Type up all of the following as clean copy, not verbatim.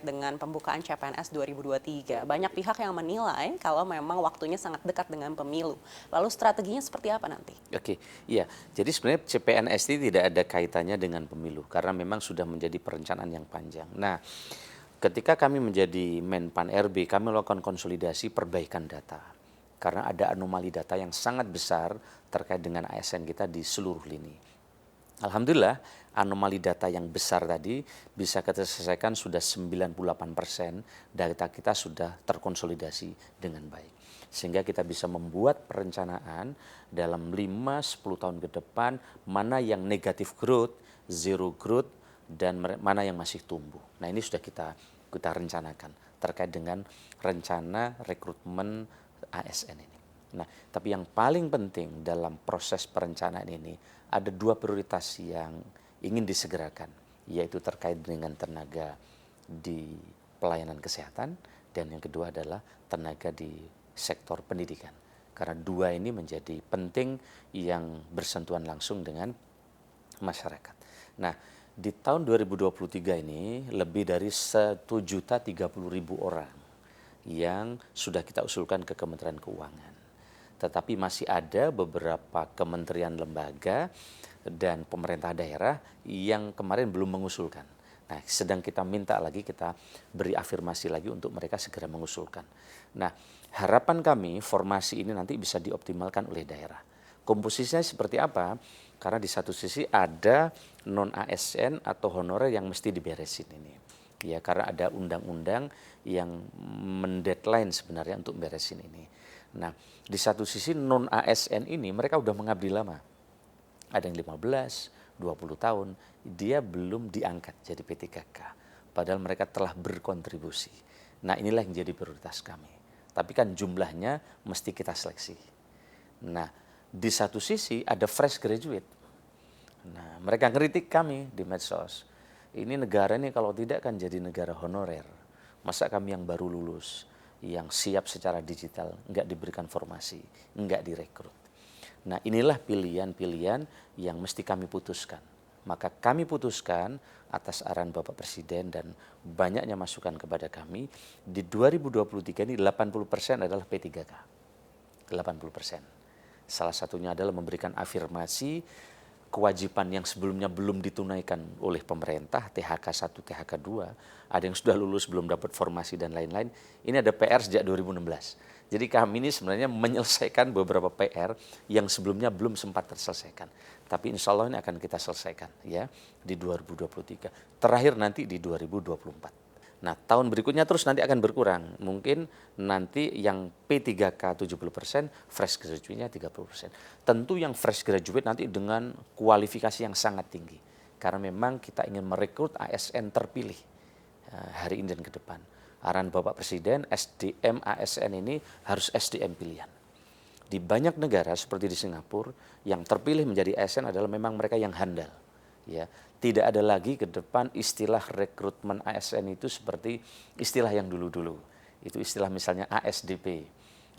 dengan pembukaan CPNS 2023. Banyak pihak yang menilai kalau memang waktunya sangat dekat dengan pemilu. Lalu strateginya seperti apa nanti? Oke, iya. Jadi sebenarnya CPNS ini tidak ada kaitannya dengan pemilu karena memang sudah menjadi perencanaan yang panjang. Nah, ketika kami menjadi Menpan RB, kami melakukan konsolidasi perbaikan data. Karena ada anomali data yang sangat besar terkait dengan ASN kita di seluruh lini. Alhamdulillah, anomali data yang besar tadi bisa kita selesaikan sudah 98% data kita sudah terkonsolidasi dengan baik. Sehingga kita bisa membuat perencanaan dalam 5-10 tahun ke depan mana yang negatif growth, zero growth, dan mana yang masih tumbuh. Nah ini sudah kita rencanakan terkait dengan rencana rekrutmen ASN ini. Nah, tapi yang paling penting dalam proses perencanaan ini ada dua prioritas yang ingin disegerakan, yaitu terkait dengan tenaga di pelayanan kesehatan dan yang kedua adalah tenaga di sektor pendidikan. Karena dua ini menjadi penting yang bersentuhan langsung dengan masyarakat. Nah, di tahun 2023 ini lebih dari 1.030.000 orang yang sudah kita usulkan ke Kementerian Keuangan. Tetapi masih ada beberapa kementerian lembaga dan pemerintah daerah yang kemarin belum mengusulkan. Nah, sedang kita minta lagi, kita beri afirmasi lagi untuk mereka segera mengusulkan. Nah, harapan kami formasi ini nanti bisa dioptimalkan oleh daerah. Komposisinya seperti apa? Karena di satu sisi ada non-ASN atau honorer yang mesti diberesin ini. Ya, karena ada undang-undang yang mendeadline sebenarnya untuk beresin ini. Nah, di satu sisi non-ASN ini mereka udah mengabdi lama. Ada yang 15, 20 tahun, dia belum diangkat jadi P3K. Padahal mereka telah berkontribusi. Nah, inilah yang jadi prioritas kami. Tapi kan jumlahnya mesti kita seleksi. Nah, di satu sisi ada fresh graduate. Nah, mereka ngeritik kami di medsos. Ini negara ini kalau tidak kan jadi negara honorer. Masa kami yang baru lulus, yang siap secara digital, nggak diberikan formasi, nggak direkrut. Nah inilah pilihan-pilihan yang mesti kami putuskan. Maka kami putuskan atas arahan Bapak Presiden dan banyaknya masukan kepada kami, di 2023 ini 80% adalah P3K. 80%. Salah satunya adalah memberikan afirmasi kewajiban yang sebelumnya belum ditunaikan oleh pemerintah, THK 1, THK 2, ada yang sudah lulus belum dapat formasi dan lain-lain. Ini ada PR sejak 2016. Jadi kami ini sebenarnya menyelesaikan beberapa PR yang sebelumnya belum sempat terselesaikan. Tapi insya Allah ini akan kita selesaikan ya di 2023. Terakhir nanti di 2024. Nah, tahun berikutnya terus nanti akan berkurang. Mungkin nanti yang P3K 70%, fresh graduate-nya 30%. Tentu yang fresh graduate nanti dengan kualifikasi yang sangat tinggi. Karena memang kita ingin merekrut ASN terpilih hari ini dan ke depan. Arahan Bapak Presiden, SDM ASN ini harus SDM pilihan. Di banyak negara seperti di Singapura, yang terpilih menjadi ASN adalah memang mereka yang handal. Ya, tidak ada lagi ke depan istilah rekrutmen ASN itu seperti istilah yang dulu-dulu. Itu istilah misalnya ASDP,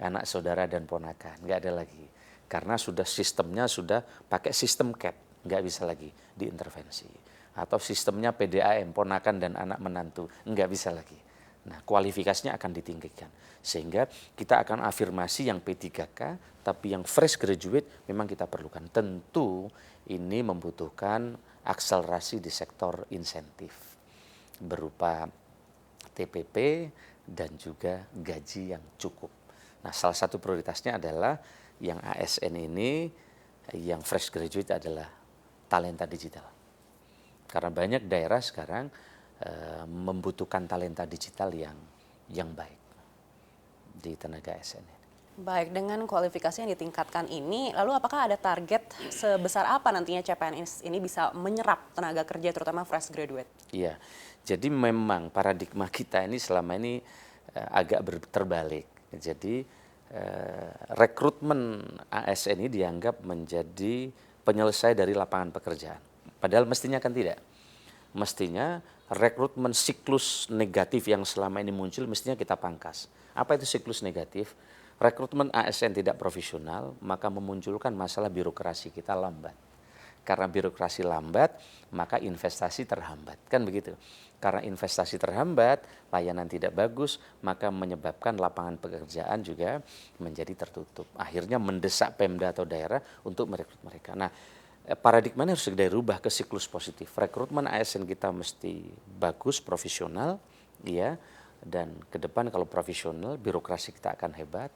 anak saudara dan ponakan, nggak ada lagi. Karena sudah sistemnya sudah pakai sistem CAT, nggak bisa lagi diintervensi. Atau sistemnya PDAM, ponakan dan anak menantu, nggak bisa lagi. Nah, kualifikasinya akan ditinggikan. Sehingga kita akan afirmasi yang P3K, tapi yang fresh graduate memang kita perlukan. Tentu ini membutuhkan akselerasi di sektor insentif berupa TPP dan juga gaji yang cukup. Nah, salah satu prioritasnya adalah yang ASN ini, yang fresh graduate adalah talenta digital. Karena banyak daerah sekarang membutuhkan talenta digital yang baik di tenaga ASN ini. Baik, dengan kualifikasi yang ditingkatkan ini, lalu apakah ada target sebesar apa nantinya CPNS ini bisa menyerap tenaga kerja terutama fresh graduate? Iya, jadi memang paradigma kita ini selama ini agak terbalik. Jadi rekrutmen ASN ini dianggap menjadi penyelesai dari lapangan pekerjaan. Padahal mestinya kan tidak. Mestinya rekrutmen siklus negatif yang selama ini muncul mestinya kita pangkas. Apa itu siklus negatif? Rekrutmen ASN tidak profesional, maka memunculkan masalah birokrasi kita lambat. Karena birokrasi lambat, maka investasi terhambat. Kan begitu. Karena investasi terhambat, layanan tidak bagus, maka menyebabkan lapangan pekerjaan juga menjadi tertutup. Akhirnya mendesak Pemda atau daerah untuk merekrut mereka. Nah, paradigmanya harus segera rubah ke siklus positif. Rekrutmen ASN kita mesti bagus, profesional, ya. Dan ke depan kalau profesional, birokrasi kita akan hebat,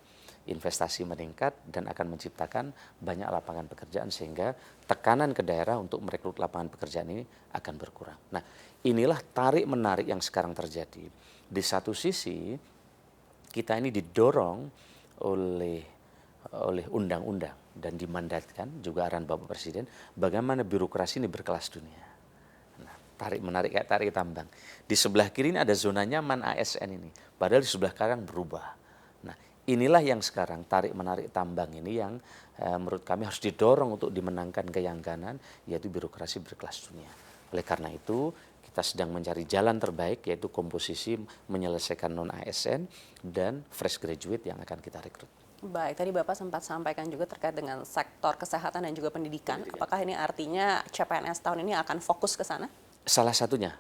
investasi meningkat dan akan menciptakan banyak lapangan pekerjaan sehingga tekanan ke daerah untuk merekrut lapangan pekerjaan ini akan berkurang. Nah, inilah tarik menarik yang sekarang terjadi. Di satu sisi kita ini didorong oleh undang-undang dan dimandatkan juga arahan Bapak Presiden bagaimana birokrasi ini berkelas dunia. Nah, tarik menarik kayak tarik tambang. Di sebelah kiri ini ada zona nyaman ASN ini, padahal di sebelah kanan berubah. Nah, inilah yang sekarang tarik menarik tambang ini yang menurut kami harus didorong untuk dimenangkan ke yang kanan, yaitu birokrasi berkelas dunia. Oleh karena itu kita sedang mencari jalan terbaik, yaitu komposisi menyelesaikan non ASN dan fresh graduate yang akan kita rekrut. Baik, tadi Bapak sempat sampaikan juga terkait dengan sektor kesehatan dan juga pendidikan. Apakah ini artinya CPNS tahun ini akan fokus ke sana? Salah satunya.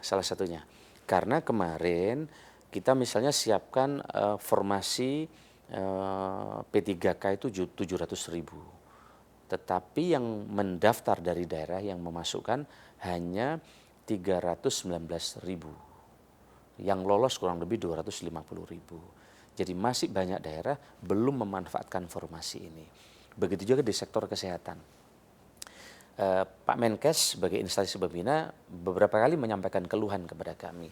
Karena kemarin kita misalnya siapkan formasi P3K itu 700.000. Tetapi yang mendaftar dari daerah yang memasukkan hanya 319.000. Yang lolos kurang lebih 250.000. Jadi masih banyak daerah belum memanfaatkan formasi ini. Begitu juga di sektor kesehatan. Pak Menkes sebagai instansi pembina beberapa kali menyampaikan keluhan kepada kami.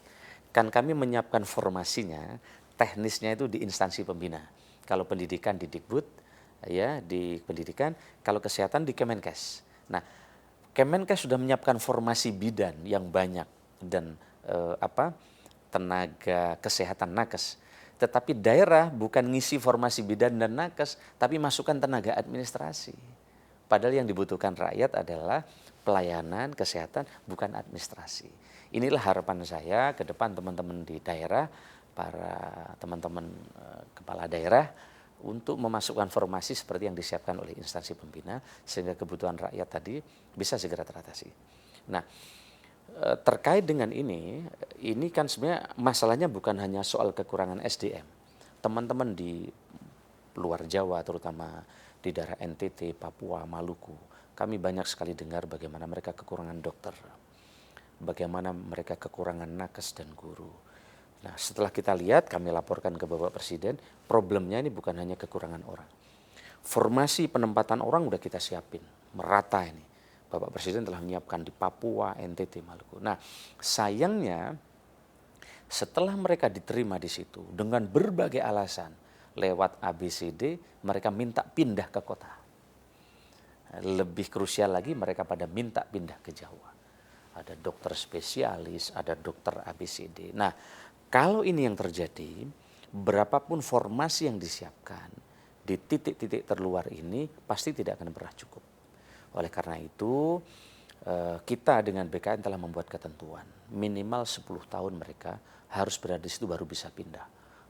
Kan kami menyiapkan formasinya, teknisnya itu di instansi pembina. Kalau pendidikan di Dikbud, ya di pendidikan, kalau kesehatan di Kemenkes. Nah, Kemenkes sudah menyiapkan formasi bidan yang banyak dan tenaga kesehatan nakes. Tetapi daerah bukan ngisi formasi bidan dan nakes, tapi masukkan tenaga administrasi. Padahal yang dibutuhkan rakyat adalah pelayanan kesehatan, bukan administrasi. Inilah harapan saya ke depan teman-teman di daerah, para teman-teman kepala daerah, untuk memasukkan formasi seperti yang disiapkan oleh instansi pembina, sehingga kebutuhan rakyat tadi bisa segera teratasi. Nah, terkait dengan ini kan sebenarnya masalahnya bukan hanya soal kekurangan SDM. Teman-teman di luar Jawa, terutama di daerah NTT, Papua, Maluku, kami banyak sekali dengar bagaimana mereka kekurangan dokter, bagaimana mereka kekurangan nakes dan guru. Nah, setelah kita lihat, kami laporkan ke Bapak Presiden, problemnya ini bukan hanya kekurangan orang. Formasi penempatan orang udah kita siapin, merata ini. Bapak Presiden telah menyiapkan di Papua, NTT, Maluku. Nah, sayangnya setelah mereka diterima di situ dengan berbagai alasan lewat ABCD, mereka minta pindah ke kota. Lebih krusial lagi, mereka pada minta pindah ke Jawa. Ada dokter spesialis, ada dokter ABCD. Nah, kalau ini yang terjadi, berapapun formasi yang disiapkan di titik-titik terluar ini pasti tidak akan pernah cukup. Oleh karena itu, kita dengan BKN telah membuat ketentuan. Minimal 10 tahun mereka harus berada di situ baru bisa pindah.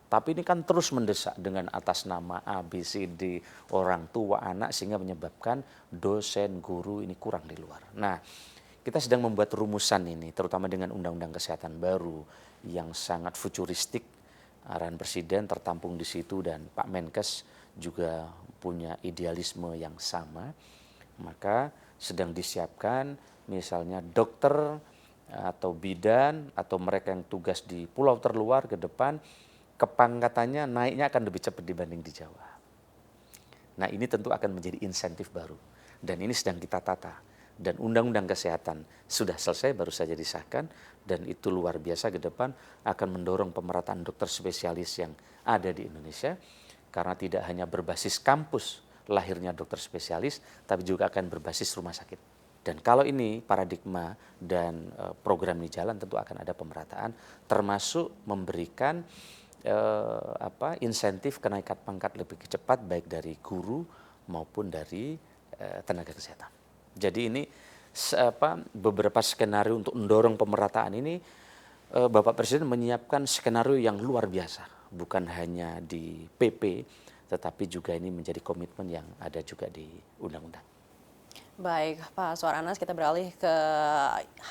Tapi ini kan terus mendesak dengan atas nama A, B, C, D, orang tua, anak, sehingga menyebabkan dosen, guru ini kurang di luar. Nah, kita sedang membuat rumusan ini, terutama dengan Undang-Undang Kesehatan baru yang sangat futuristik. Arahan Presiden tertampung di situ dan Pak Menkes juga punya idealisme yang sama. Maka sedang disiapkan misalnya dokter atau bidan atau mereka yang tugas di pulau terluar ke depan, kepangkatannya naiknya akan lebih cepat dibanding di Jawa. Nah, ini tentu akan menjadi insentif baru dan ini sedang kita tata. Dan Undang-Undang Kesehatan sudah selesai, baru saja disahkan, dan itu luar biasa ke depan akan mendorong pemerataan dokter spesialis yang ada di Indonesia, karena tidak hanya berbasis kampus lahirnya dokter spesialis, tapi juga akan berbasis rumah sakit. Dan kalau ini paradigma dan program ini jalan, tentu akan ada pemerataan, termasuk memberikan insentif kenaikan pangkat lebih cepat, baik dari guru maupun dari tenaga kesehatan. Jadi ini beberapa skenario untuk mendorong pemerataan ini, Bapak Presiden menyiapkan skenario yang luar biasa, bukan hanya di PP, tetapi juga ini menjadi komitmen yang ada juga di undang-undang. Baik, Pak Suaranas, kita beralih ke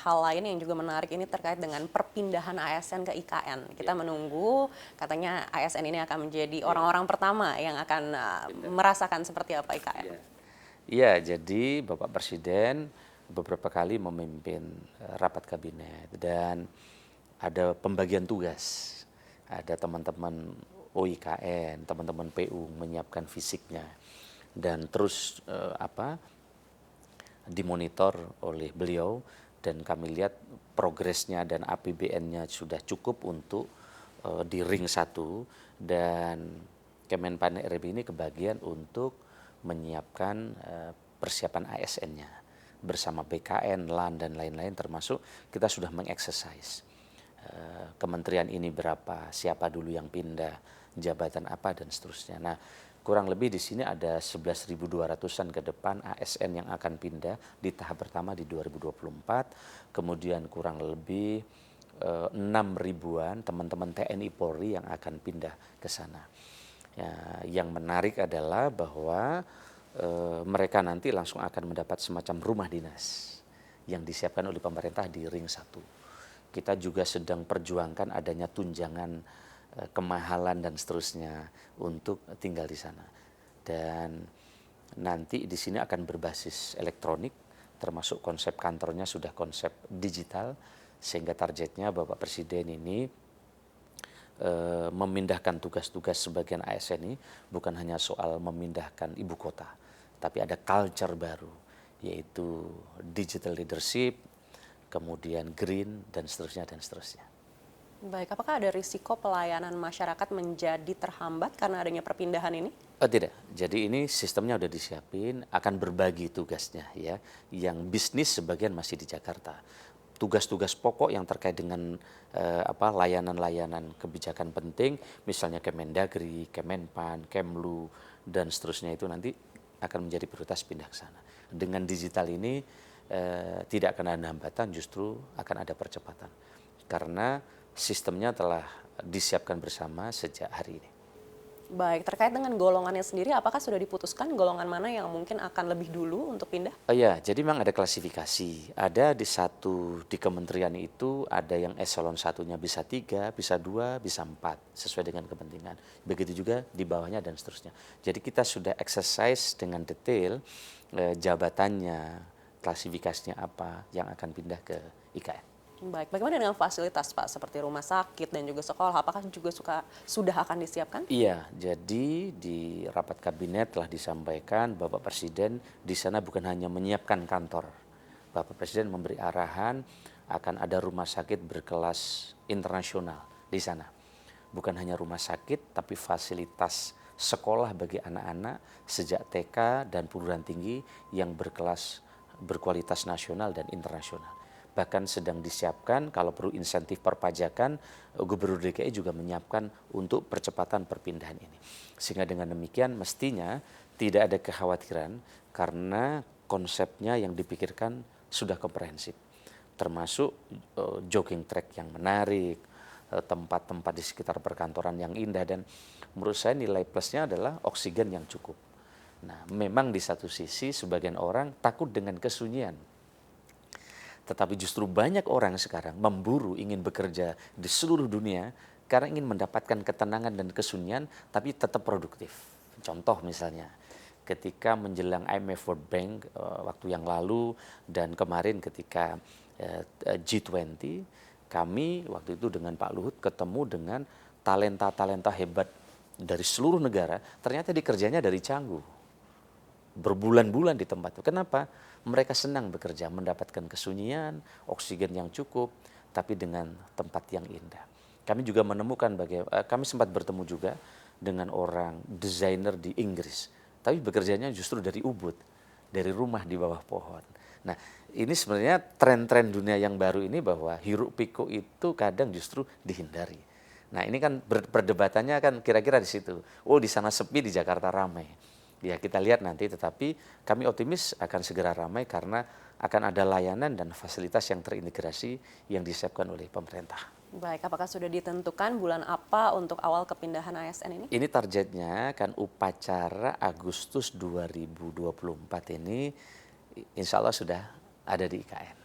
hal lain yang juga menarik ini terkait dengan perpindahan ASN ke IKN. Kita menunggu katanya ASN ini akan menjadi orang-orang pertama yang akan merasakan seperti apa IKN. Iya. Iya, jadi Bapak Presiden beberapa kali memimpin rapat kabinet dan ada pembagian tugas. Ada teman-teman OIKN, teman-teman PU menyiapkan fisiknya dan terus dimonitor oleh beliau dan kami lihat progresnya dan APBN-nya sudah cukup untuk di ring 1 dan Kemenpan RB ini kebagian untuk menyiapkan persiapan ASN-nya bersama BKN, LAN dan lain-lain termasuk kita sudah mengeksersis kementerian ini berapa, siapa dulu yang pindah, jabatan apa dan seterusnya. Nah, kurang lebih di sini ada 11.200-an ke depan ASN yang akan pindah di tahap pertama di 2024, kemudian kurang lebih 6 ribuan teman-teman TNI Polri yang akan pindah ke sana. Ya, yang menarik adalah bahwa mereka nanti langsung akan mendapat semacam rumah dinas yang disiapkan oleh pemerintah di ring 1. Kita juga sedang perjuangkan adanya tunjangan kemahalan dan seterusnya untuk tinggal di sana. Dan nanti di sini akan berbasis elektronik, termasuk konsep kantornya sudah konsep digital, sehingga targetnya Bapak Presiden ini memindahkan tugas-tugas sebagian ASN ini bukan hanya soal memindahkan ibu kota, tapi ada culture baru, yaitu digital leadership, kemudian green, dan seterusnya, dan seterusnya. Baik, apakah ada risiko pelayanan masyarakat menjadi terhambat karena adanya perpindahan ini? Tidak, jadi ini sistemnya udah disiapin, akan berbagi tugasnya ya. Yang bisnis sebagian masih di Jakarta. Tugas-tugas pokok yang terkait dengan layanan-layanan kebijakan penting, misalnya Kemendagri, Kemenpan, Kemlu, dan seterusnya itu nanti akan menjadi prioritas pindah ke sana. Dengan digital ini tidak akan ada hambatan, justru akan ada percepatan. Karena sistemnya telah disiapkan bersama sejak hari ini. Baik, terkait dengan golongannya sendiri, apakah sudah diputuskan golongan mana yang mungkin akan lebih dulu untuk pindah? Ya, jadi memang ada klasifikasi. Ada di kementerian itu ada yang eselon 1-nya bisa 3, bisa 2, bisa 4, sesuai dengan kepentingan. Begitu juga di bawahnya dan seterusnya. Jadi kita sudah exercise dengan detail jabatannya, klasifikasinya apa yang akan pindah ke IKN. Baik, bagaimana dengan fasilitas Pak, seperti rumah sakit dan juga sekolah, apakah juga sudah akan disiapkan? Iya, jadi di rapat kabinet telah disampaikan Bapak Presiden di sana bukan hanya menyiapkan kantor. Bapak Presiden memberi arahan akan ada rumah sakit berkelas internasional di sana. Bukan hanya rumah sakit, tapi fasilitas sekolah bagi anak-anak sejak TK dan perguruan tinggi yang berkualitas nasional dan internasional. Bahkan sedang disiapkan kalau perlu insentif perpajakan, Gubernur DKI juga menyiapkan untuk percepatan perpindahan ini. Sehingga dengan demikian mestinya tidak ada kekhawatiran karena konsepnya yang dipikirkan sudah komprehensif. Termasuk jogging track yang menarik, tempat-tempat di sekitar perkantoran yang indah, dan menurut saya nilai plusnya adalah oksigen yang cukup. Nah, memang di satu sisi sebagian orang takut dengan kesunyian. Tetapi justru banyak orang sekarang memburu ingin bekerja di seluruh dunia karena ingin mendapatkan ketenangan dan kesunyian tapi tetap produktif. Contoh misalnya ketika menjelang IMF World Bank waktu yang lalu dan kemarin ketika G20, kami waktu itu dengan Pak Luhut ketemu dengan talenta-talenta hebat dari seluruh negara, ternyata dikerjanya dari Canggu. Berbulan-bulan di tempat itu. Kenapa? Mereka senang bekerja, mendapatkan kesunyian, oksigen yang cukup, tapi dengan tempat yang indah. Kami juga menemukan kami sempat bertemu juga dengan orang desainer di Inggris, tapi bekerjanya justru dari Ubud, dari rumah di bawah pohon. Nah, ini sebenarnya tren-tren dunia yang baru ini bahwa hiruk pikuk itu kadang justru dihindari. Nah, ini kan perdebatannya kan kira-kira di situ. Oh, di sana sepi, di Jakarta ramai. Ya, kita lihat nanti, tetapi kami optimis akan segera ramai karena akan ada layanan dan fasilitas yang terintegrasi yang disiapkan oleh pemerintah. Baik, apakah sudah ditentukan bulan apa untuk awal kepindahan ASN ini? Ini targetnya kan upacara Agustus 2024 ini insya Allah sudah ada di IKN.